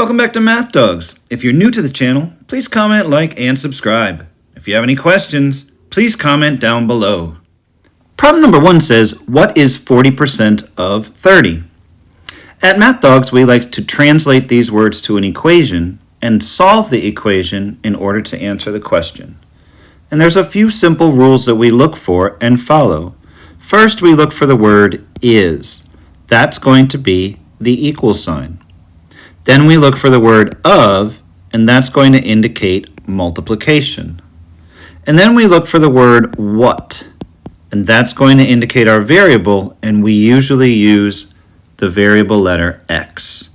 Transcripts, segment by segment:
Welcome back to Math Dogs. If you're new to the channel, please comment, like, and subscribe. If you have any questions, please comment down below. Problem number 1 says, what is 40% of 30? At Math Dogs, we like to translate these words to an equation and solve the equation in order to answer the question. And there's a few simple rules that we look for and follow. First, we look for the word is. That's going to be the equal sign. Then we look for the word of, and that's going to indicate multiplication. And then we look for the word what, and that's going to indicate our variable, and we usually use the variable letter x.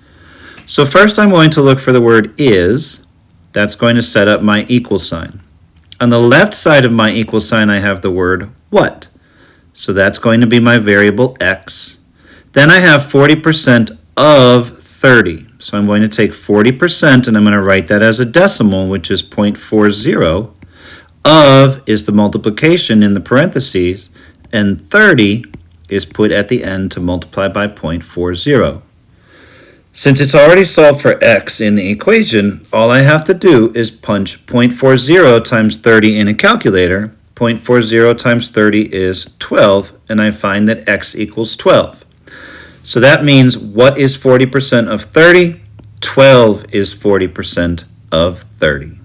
So first I'm going to look for the word is. That's going to set up my equal sign. On the left side of my equal sign I have the word what. So that's going to be my variable x. Then I have 40% of 30. So I'm going to take 40% and I'm going to write that as a decimal, which is 0.40. Of is the multiplication in the parentheses, and 30 is put at the end to multiply by 0.40. Since it's already solved for x in the equation, all I have to do is punch 0.40 times 30 in a calculator. 0.40 times 30 is 12, and I find that x equals 12. So that means what is 40% of 30? 12 is 40% of 30.